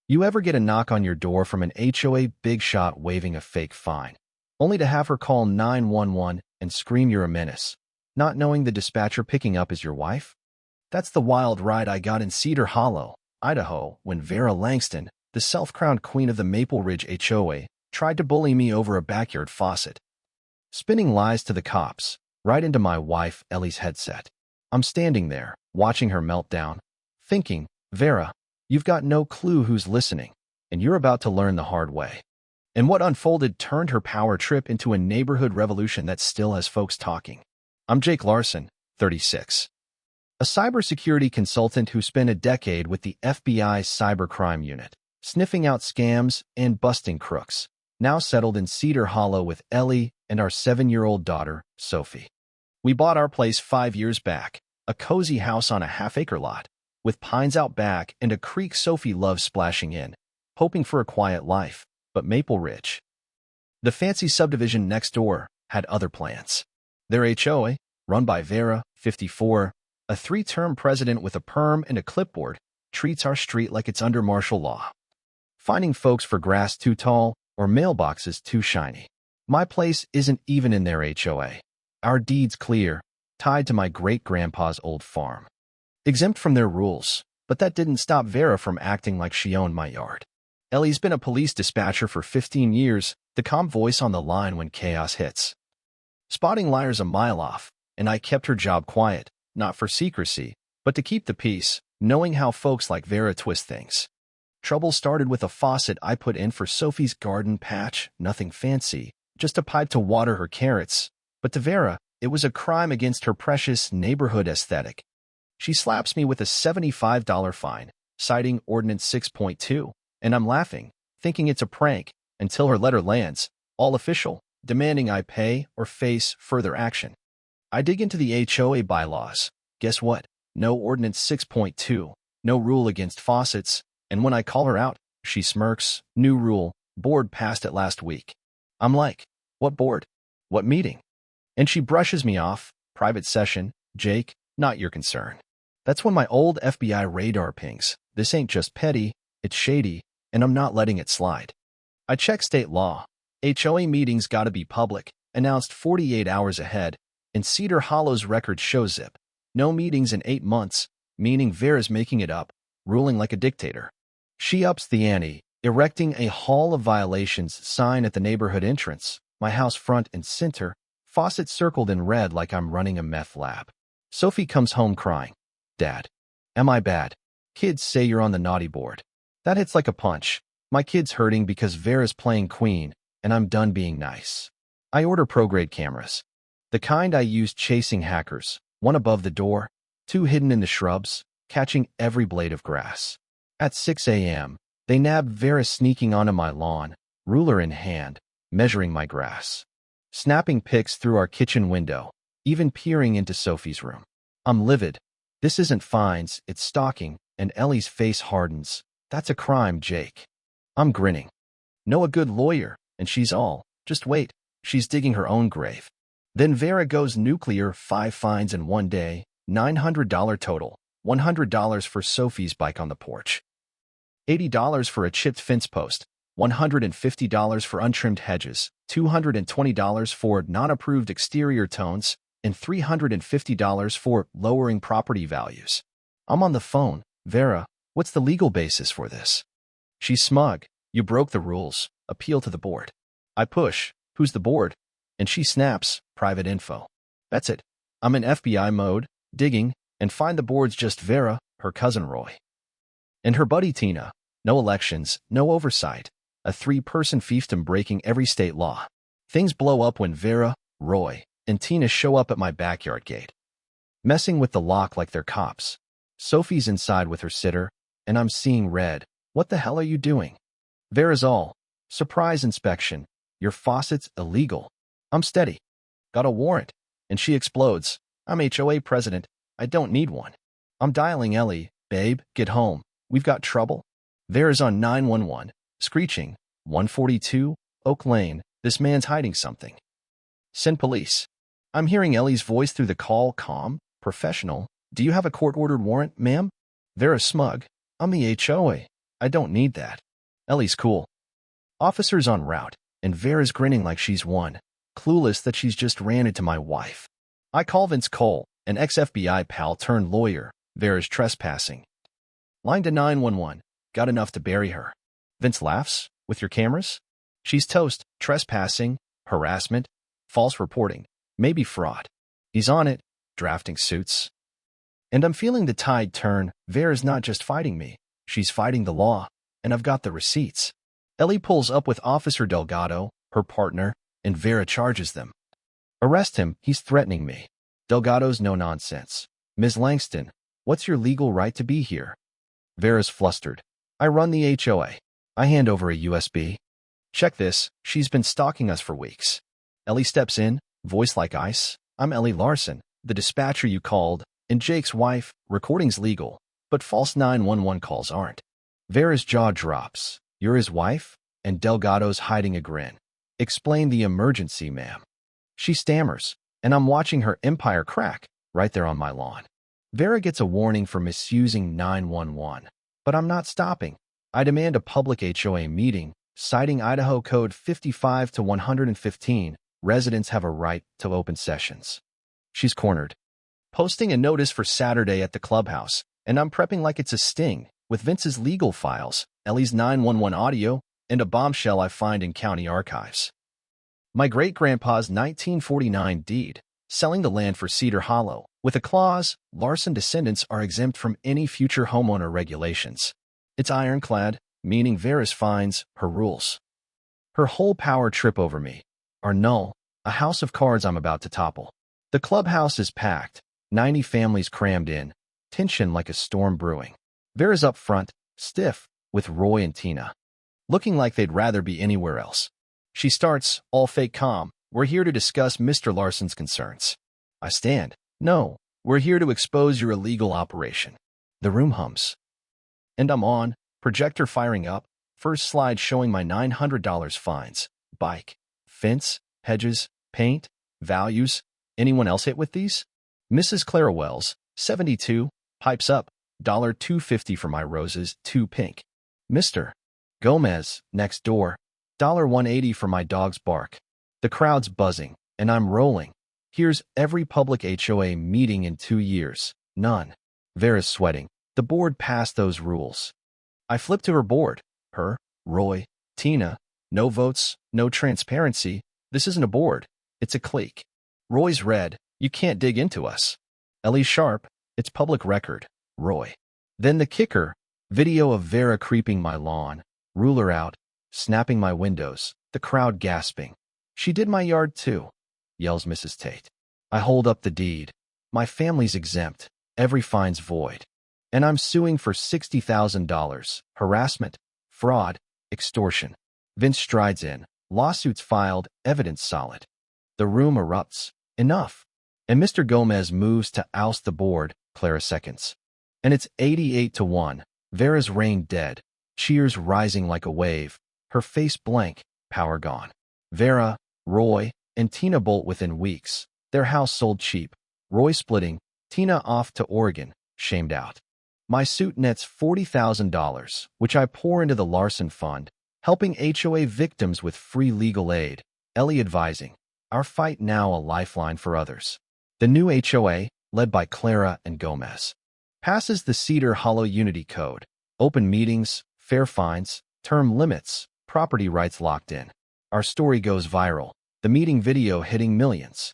You ever get a knock on your door from an HOA big shot waving a fake fine, only to have her call 911 and scream you're a menace, not knowing the dispatcher picking up is your wife? That's the wild ride I got in Cedar Hollow, Idaho, when Vera Langston, the self-crowned queen of the Maple Ridge HOA, tried to bully me over a backyard faucet. Spinning lies to the cops, right into my wife Ellie's headset. I'm standing there, watching her meltdown, thinking, Vera, you've got no clue who's listening, and you're about to learn the hard way. And what unfolded turned her power trip into a neighborhood revolution that still has folks talking. I'm Jake Larson, 36. A cybersecurity consultant who spent a decade with the FBI's cybercrime unit, sniffing out scams and busting crooks, now settled in Cedar Hollow with Ellie and our 7-year-old daughter, Sophie. We bought our place 5 years back, a cozy house on a half-acre lot, with pines out back and a creek Sophie loves splashing in, hoping for a quiet life, but Maple Ridge. The fancy subdivision next door had other plans. Their HOA, run by Vera, 54, a 3-term president with a perm and a clipboard, treats our street like it's under martial law, finding folks for grass too tall or mailboxes too shiny. My place isn't even in their HOA. Our deed's clear, tied to my great-grandpa's old farm. Exempt from their rules, but that didn't stop Vera from acting like she owned my yard. Ellie's been a police dispatcher for 15 years, the calm voice on the line when chaos hits. Spotting liars a mile off, and I kept her job quiet, not for secrecy, but to keep the peace, knowing how folks like Vera twist things. Trouble started with a faucet I put in for Sophie's garden patch, nothing fancy, just a pipe to water her carrots. But to Vera, it was a crime against her precious neighborhood aesthetic. She slaps me with a $75 fine, citing Ordinance 6.2, and I'm laughing, thinking it's a prank, until her letter lands, all official, demanding I pay or face further action. I dig into the HOA bylaws. Guess what? No Ordinance 6.2, no rule against faucets, and when I call her out, she smirks. New rule, board passed it last week. I'm like, what board? What meeting? And she brushes me off. Private session, Jake, not your concern. That's when my old FBI radar pings. This ain't just petty, it's shady, and I'm not letting it slide. I check state law. HOA meetings gotta be public, announced 48 hours ahead, and Cedar Hollow's record shows zip. No meetings in 8 months, meaning Vera's making it up, ruling like a dictator. She ups the ante, erecting a Hall of Violations sign at the neighborhood entrance, my house front and center, faucet circled in red like I'm running a meth lab. Sophie comes home crying. Dad, am I bad? Kids say you're on the naughty board. That hits like a punch. My kid's hurting because Vera's playing queen, and I'm done being nice. I order pro-grade cameras. The kind I use chasing hackers, 1 above the door, 2 hidden in the shrubs, catching every blade of grass. At 6 a.m., they nab Vera sneaking onto my lawn, ruler in hand, measuring my grass. Snapping pics through our kitchen window, even peering into Sophie's room. I'm livid. This isn't fines, it's stalking, and Ellie's face hardens. That's a crime, Jake. I'm grinning. Know a good lawyer, and she's all, just wait, she's digging her own grave. Then Vera goes nuclear, 5 fines in 1 day, $900 total, $100 for Sophie's bike on the porch, $80 for a chipped fence post, $150 for untrimmed hedges, $220 for non-approved exterior tones, and $350 for lowering property values. I'm on the phone. Vera, what's the legal basis for this? She's smug. You broke the rules. Appeal to the board. I push. Who's the board? And she snaps. Private info. That's it. I'm in FBI mode, digging, and find the board's just Vera, her cousin Roy, and her buddy Tina. No elections, no oversight. A 3-person fiefdom breaking every state law. Things blow up when Vera, Roy, and Tina show up at my backyard gate, messing with the lock like they're cops. Sophie's inside with her sitter, and I'm seeing red. What the hell are you doing? Vera's all, surprise inspection. Your faucet's illegal. I'm steady. Got a warrant. And she explodes. I'm HOA president. I don't need one. I'm dialing Ellie. Babe, get home. We've got trouble. Vera's on 911, screeching. 142, Oak Lane. This man's hiding something. Send police. I'm hearing Ellie's voice through the call, calm, professional. Do you have a court-ordered warrant, ma'am? Vera's smug. I'm the HOA. I don't need that. Ellie's cool. Officer's en route, and Vera's grinning like she's won, clueless that she's just ran into my wife. I call Vince Cole, an ex-FBI pal turned lawyer. Vera's trespassing. Line to 911. Got enough to bury her. Vince laughs. With your cameras? She's toast. Trespassing, harassment, false reporting, maybe fraud. He's on it, drafting suits. And I'm feeling the tide turn. Vera's not just fighting me. She's fighting the law, and I've got the receipts. Ellie pulls up with Officer Delgado, her partner, and Vera charges them. Arrest him, he's threatening me. Delgado's no nonsense. Ms. Langston, what's your legal right to be here? Vera's flustered. I run the HOA. I hand over a USB. Check this, she's been stalking us for weeks. Ellie steps in, voice like ice. I'm Ellie Larson, the dispatcher you called, and Jake's wife. Recording's legal, but false 911 calls aren't. Vera's jaw drops. You're his wife? And Delgado's hiding a grin. Explain the emergency, ma'am. She stammers, and I'm watching her empire crack right there on my lawn. Vera gets a warning for misusing 911, but I'm not stopping. I demand a public HOA meeting, citing Idaho Code 55 to 115. Residents have a right to open sessions. She's cornered. Posting a notice for Saturday at the clubhouse, and I'm prepping like it's a sting, with Vince's legal files, Ellie's 911 audio, and a bombshell I find in county archives. My great-grandpa's 1949 deed, selling the land for Cedar Hollow, with a clause, Larson descendants are exempt from any future homeowner regulations. It's ironclad, meaning Vera's fines, her rules. Her whole power trip over me are null, a house of cards I'm about to topple. The clubhouse is packed, 90 families crammed in, tension like a storm brewing. Vera's up front, stiff, with Roy and Tina, looking like they'd rather be anywhere else. She starts, all fake calm, we're here to discuss Mr. Larson's concerns. I stand, no, we're here to expose your illegal operation. The room hums. And I'm on, projector firing up, first slide showing my $900 fines, bike, fence, hedges, paint, values. Anyone else hit with these? Mrs. Clara Wells, 72, pipes up, $2.50 for my roses, 2 pink. Mr. Gomez, next door, $1.80 for my dog's bark. The crowd's buzzing, and I'm rolling. Here's every public HOA meeting in 2 years. None. Vera's sweating. The board passed those rules. I flip to her board. Her, Roy, Tina. No votes, no transparency. This isn't a board. It's a clique. Roy's red. You can't dig into us. Ellie's sharp. It's public record. Roy. Then the kicker. Video of Vera creeping my lawn. Ruler out. Snapping my windows. The crowd gasping. She did my yard too, yells Mrs. Tate. I hold up the deed. My family's exempt. Every fine's void. And I'm suing for $60,000. Harassment, fraud, extortion. Vince strides in. Lawsuits filed, evidence solid. The room erupts. Enough. And Mr. Gomez moves to oust the board. Clara seconds. And it's 88 to 1. Vera's rain dead. Cheers rising like a wave. Her face blank. Power gone. Vera, Roy, and Tina bolt within weeks. Their house sold cheap. Roy splitting. Tina off to Oregon. Shamed out. My suit nets $40,000, which I pour into the Larson Fund, helping HOA victims with free legal aid. Ellie advising. Our fight now a lifeline for others. The new HOA, led by Clara and Gomez, passes the Cedar Hollow Unity Code. Open meetings, fair fines, term limits, property rights locked in. Our story goes viral. The meeting video hitting millions.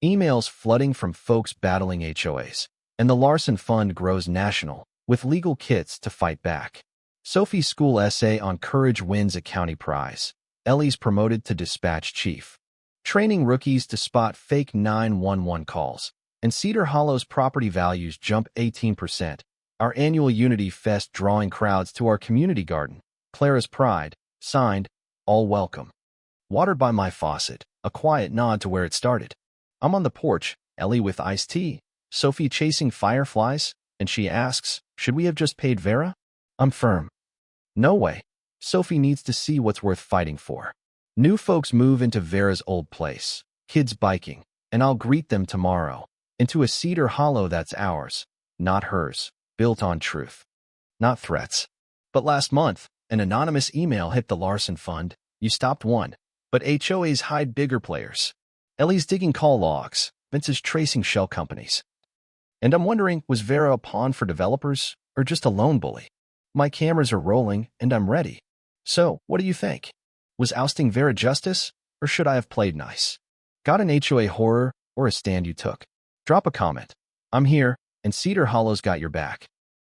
Emails flooding from folks battling HOAs. And the Larson Fund grows national, with legal kits to fight back. Sophie's school essay on courage wins a county prize. Ellie's promoted to dispatch chief. Training rookies to spot fake 911 calls. And Cedar Hollow's property values jump 18%. Our annual Unity Fest drawing crowds to our community garden. Clara's pride. Signed, all welcome. Watered by my faucet, a quiet nod to where it started. I'm on the porch, Ellie with iced tea, Sophie chasing fireflies, and she asks, should we have just paid Vera? I'm firm. No way. Sophie needs to see what's worth fighting for. New folks move into Vera's old place, kids biking, and I'll greet them tomorrow, into a Cedar Hollow that's ours, not hers, built on truth, not threats. But last month, an anonymous email hit the Larson Fund. You stopped one. But HOAs hide bigger players. Ellie's digging call logs. Vince is tracing shell companies. And I'm wondering, was Vera a pawn for developers or just a lone bully? My cameras are rolling and I'm ready. So, what do you think? Was ousting Vera justice, or should I have played nice? Got an HOA horror or a stand you took? Drop a comment. I'm here, and Cedar Hollow's got your back.